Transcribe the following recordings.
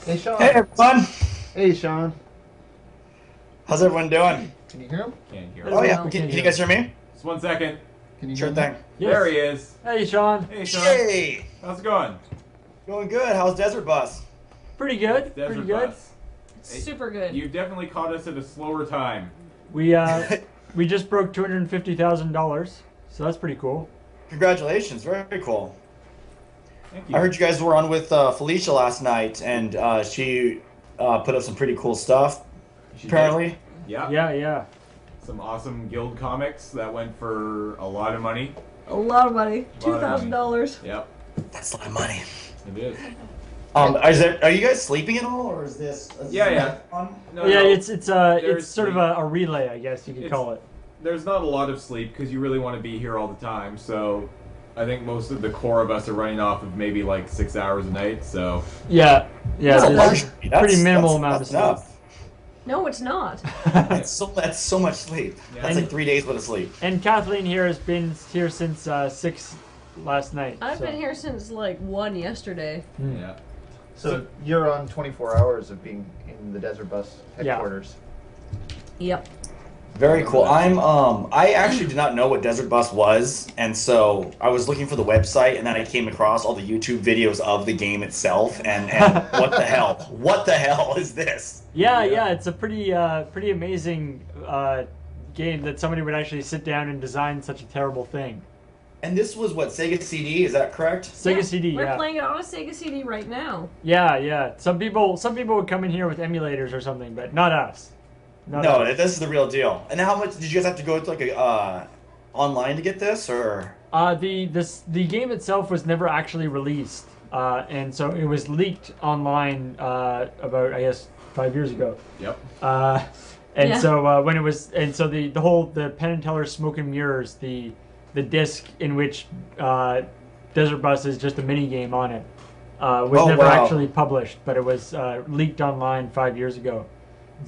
Hey, Sean. Hey everyone, Hey, Sean. how's everyone doing? Can you hear him? Can't hear Very Oh him. yeah, well. can you guys hear me? Just 1 second. Can you Sure hear me? thing. There he is. Hey, Sean. Hey, Sean. Hey, How's it going? going good. How's Desert Bus? Pretty good. Desert Pretty good. Bus. Super good. You've definitely caught us at a slower time. We we just broke $250,000, so that's pretty cool. Congratulations, very cool. Thank you. I heard you guys were on with Felicia last night, and she put up some pretty cool stuff. She Apparently, did. Yeah. Yeah. Some awesome guild comics that went for a lot of money. A lot of money. A lot of money. $2,000. Yep. that's a lot of money. It is. Are you guys sleeping at all, or is this? Yeah. Fun? No, Yeah, no, it's there's sort of a relay, I guess you could It's- call it. There's not a lot of sleep because you really want to be here all the time. So I think most of the core of us are running off of maybe like 6 hours a night. So Yeah. That's a there's luxury. pretty minimal That's amount of sleep. enough. No, it's not. That's so much sleep. Yeah. That's like 3 days worth of sleep. And Kathleen here has been here since 6 last night. I've so. been here since like 1 yesterday. yeah. So you're on 24 hours of being in the Desert Bus Yeah. headquarters. Yep. Very cool. I actually did not know what Desert Bus was, and so I was looking for the website, and then I came across all the YouTube videos of the game itself, and what the hell? What the hell is this? Yeah, it's a pretty amazing game that somebody would actually sit down and design such a terrible thing. And this was what, Sega CD? Is that correct? Sega Yeah, CD, We're yeah. playing it on a Sega CD right now. Yeah. Some people would come in here with emulators or something, but not us. Not No, us. this is the real deal. And how much did you guys have to go to like a online to get this, or? The game itself was never actually released, and so it was leaked online about, I guess, 5 years ago. Yep. And Yeah. so when it was, and so the Penn and Teller Smoke and Mirrors, the disc in which Desert Bus is just a mini game on it, was Oh, never wow. actually published, but it was leaked online 5 years ago.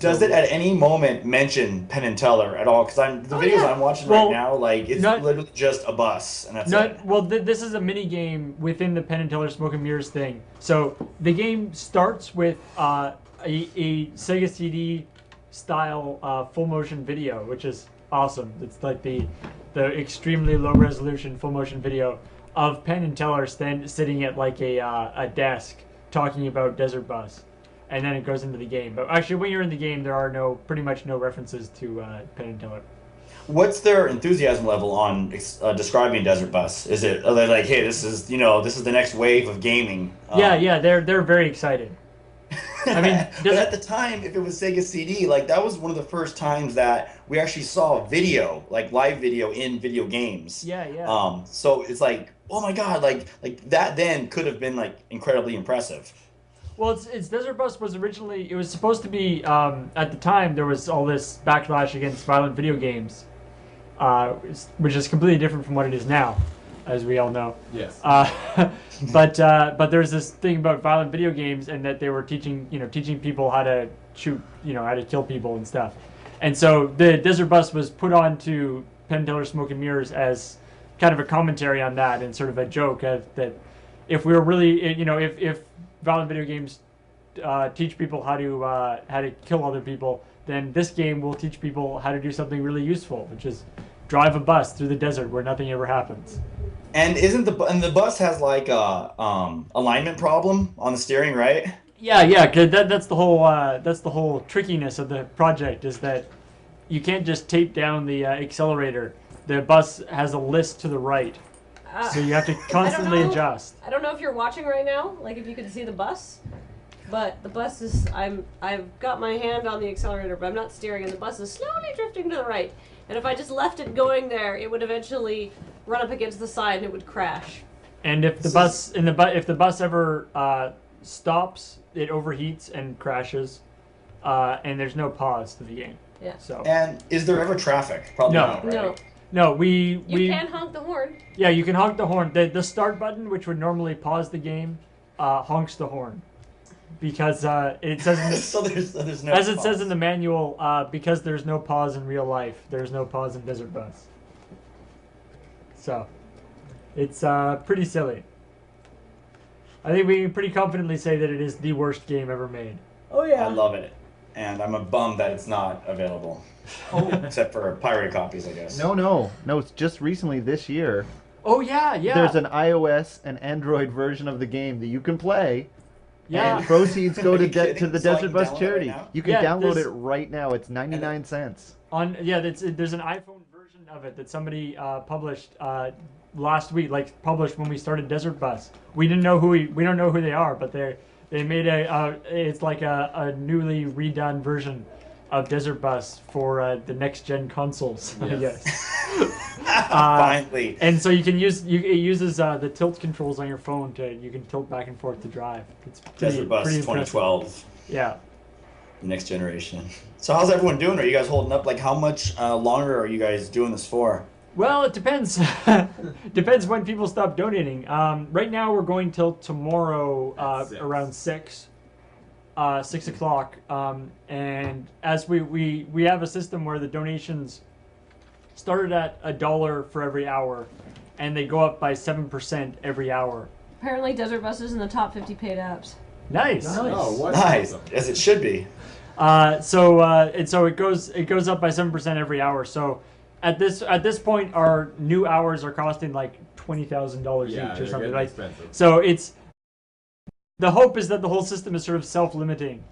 Does it at any moment mention Penn and Teller at all? Because the Oh, videos yeah. I'm watching Well, right now, like it's not- literally just a bus, and that's No, it. well, this is a mini game within the Penn and Teller Smoke and Mirrors thing. So the game starts with a Sega CD style full motion video, which is awesome. It's like the extremely low resolution full motion video of Penn and Teller sitting at like a desk talking about Desert Bus, and then it goes into the game. But actually, when you're in the game, there are pretty much no references to Penn and Teller. What's their enthusiasm level on describing Desert Bus? Are they like, hey, this is the next wave of gaming? Yeah, they're very excited. I mean, but at the time, if it was Sega CD, like that was one of the first times that we actually saw video, like live video in video games. Yeah. So it's like, oh my god, like that then could have been like incredibly impressive. Well, it's Desert Bus was originally, it was supposed to be, at the time, there was all this backlash against violent video games, which is completely different from what it is now, as we all know. Yes. But there's this thing about violent video games, and that they were teaching people how to shoot, how to kill people and stuff. And so the Desert Bus was put onto Penn and Teller Smoke and Mirrors as kind of a commentary on that, and sort of a joke that if we were really, if violent video games teach people how to kill other people, then this game will teach people how to do something really useful, which is drive a bus through the desert where nothing ever happens. And the bus has like a alignment problem on the steering, right? Yeah, 'cause that's the whole trickiness of the project, is that you can't just tape down the accelerator. The bus has a list to the right, so you have to constantly adjust. I don't know if you're watching right now, like if you can see the bus, but the bus is, I've got my hand on the accelerator, but I'm not steering, and the bus is slowly drifting to the right. And if I just left it going there, it would eventually run up against the side and it would crash. And if the bus ever stops, it overheats and crashes, and there's no pause to the game. Yeah. So And is there ever traffic? Probably No. not, right? No. no, we You can honk the horn. Yeah, you can honk the horn. The start button, which would normally pause the game, honks the horn, because it says in the, So there's no as it says pause. in the manual, because there's no pause in real life, there's no pause in Desert Bus. So it's pretty silly. I think we can pretty confidently say that it is the worst game ever made. Oh yeah. I love it, and I'm a bum that it's not available, except for pirated copies, I guess. No. It's just recently this year. Oh yeah, yeah. There's an iOS and Android version of the game that you can play. yeah. And proceeds go Are to you kidding? to the So I Desert can Bus download it charity. right now? You can Yeah, download there's- it right now. It's 99 cents. There's an iPhone version of it that somebody published last week, like published when we started Desert Bus. We didn't know we don't know who they are, but they made it's like a newly redone version of Desert Bus for the next gen consoles, I Yes. guess. Finally. And so it uses the tilt controls on your phone you can tilt back and forth to drive. It's Desert Bus pretty impressive. 2012, Yeah. the next generation. So how's everyone doing? Are you guys holding up? Like, how much longer are you guys doing this for? Well, it depends. Depends when people stop donating. Right now, we're going till tomorrow At 6. around 6 o'clock. And as we have a system where the donations started at $1 for every hour, and they go up by 7% every hour. Apparently, Desert Bus is in the top 50 paid apps. Nice. Oh, what? Nice, Awesome. as it should be. So it goes up by 7% every hour. So at this point, our new hours are costing like $20,000 Yeah, each or they're something. getting Like, expensive. so the hope is that the whole system is sort of self-limiting.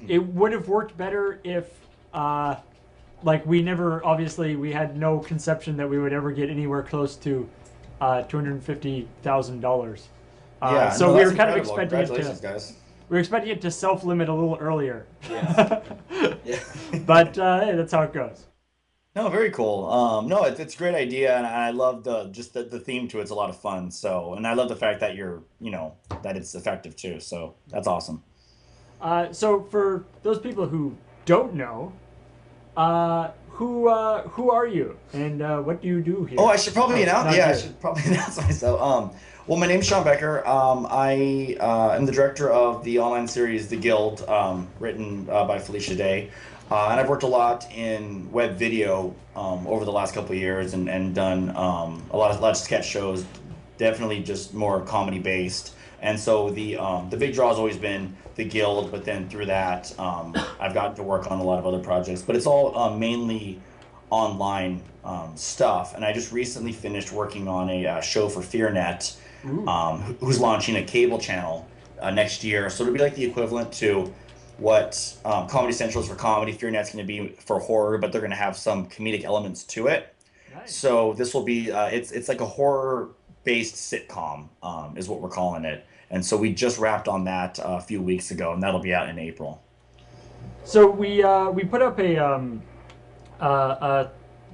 It would have worked better if like we had no conception that we would ever get anywhere close to $250,000. Yeah, So no, we that's were kind of incredible. expecting it Congratulations, to. guys. We were expecting it to self-limit a little earlier. Yes. Yeah. But hey, that's how it goes. No, very cool. No, it's a great idea, and I love the theme to it's a lot of fun. So, and I love the fact that that it's effective too. So that's awesome. So for those people who don't know, who are you and what do you do here? Oh, I should probably announce. not Yeah, I you. should probably announce myself. Well, my name's Sean Becker. I am the director of the online series The Guild, written by Felicia Day. And I've worked a lot in web video over the last couple of years and done a lot of sketch shows, definitely just more comedy based. And so the big draw has always been The Guild, but then through that I've gotten to work on a lot of other projects. But it's all mainly online stuff. And I just recently finished working on a show for FearNet, who's launching a cable channel next year. So it'll be like the equivalent to what Comedy Central is for comedy, FearNet's going to be for horror, but they're going to have some comedic elements to it. Nice. So this will be it's like a horror-based sitcom is what we're calling it. And so we just wrapped on that a few weeks ago, and that'll be out in April. So we put up a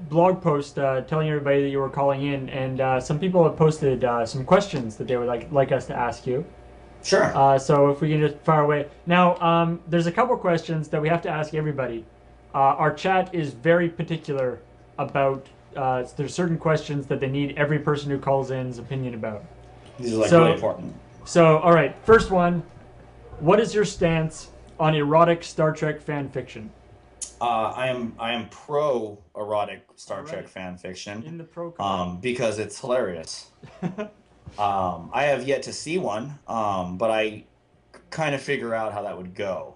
blog post telling everybody that you were calling in, and some people have posted some questions that they would like us to ask you. Sure. So if we can just fire away. Now, there's a couple questions that we have to ask everybody. Our chat is very particular about, there's certain questions that they need every person who calls in's opinion about. These are like so- really important. So, all right, first one. What is your stance on erotic Star Trek fan fiction? I am pro erotic Star Alright. Trek fan fiction. In the pro club. Because it's hilarious. I have yet to see one, but I kind of figure out how that would go.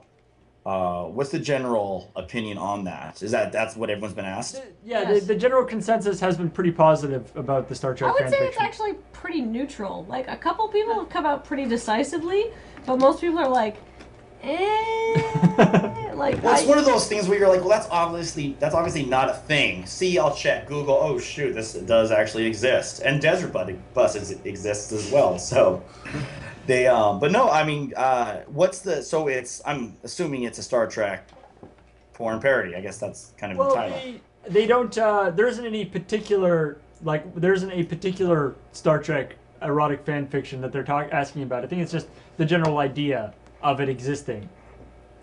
What's the general opinion on that? That's what everyone's been asked? Yeah, Yes. the general consensus has been pretty positive about the Star Trek I would fan say fiction. it's actually pretty neutral. Like, a couple people have come out pretty decisively, but most people are like, like, Well, it's one of those things where you're like, well, that's obviously not a thing. See, I'll check Google. Oh shoot, this does actually exist, and Desert Bus exists as well. So they, but no, I mean, what's the? So I'm assuming it's a Star Trek porn parody. I guess that's kind of the Well, title. they don't. There isn't any particular Star Trek erotic fan fiction that they're asking about. I think it's just the general idea of it existing.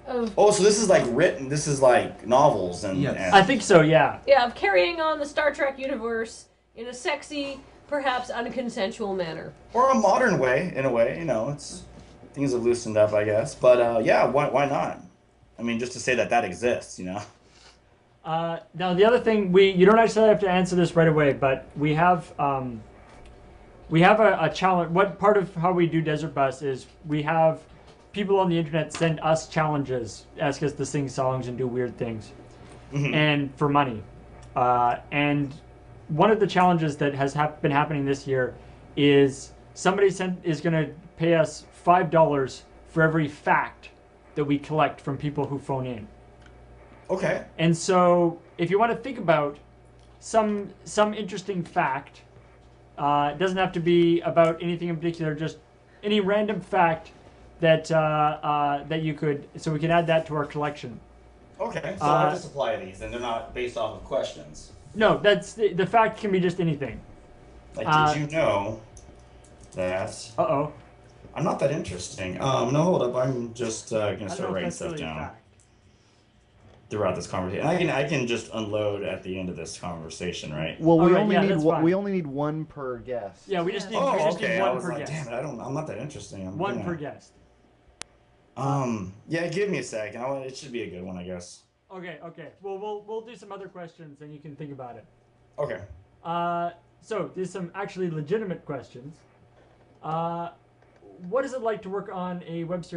Oh, so this is like written. This is like novels and. Yes. and I think so. Yeah. Yeah, of carrying on the Star Trek universe in a sexy, perhaps unconsensual manner. or a modern way, in a way, it's things have loosened up, I guess. But yeah, why not? I mean, just to say that exists, Now Now the other thing, you don't actually have to answer this right away, but we have we have a challenge. What part of how we do Desert Bus is we have people on the internet send us challenges, ask us to sing songs and do weird things, and for money. And one of the challenges that has been happening this year is somebody is going to pay us $5 for every fact that we collect from people who phone in. Okay. And so, if you want to think about some interesting fact, it doesn't have to be about anything in particular, just any random fact that that you could, so we can add that to our collection. Okay. So I'll just apply these, and they're not based off of questions. No, that's the fact can be just anything. Like, did you know that? I'm not that interesting. No, hold up. I'm just gonna start writing stuff down throughout this conversation. I can just unload at the end of this conversation, right? Well, we Alright, only yeah, need that's one, fine. we only need one per guest. Yeah, we just need, Oh, we just okay. need I one was per like, guest. damn it, I'm not that interesting. One per guest. Yeah, give me a second. It should be a good one, I guess. Okay. Well, we'll do some other questions, and you can think about it. Okay. So there's some actually legitimate questions. What is it like to work on a web series?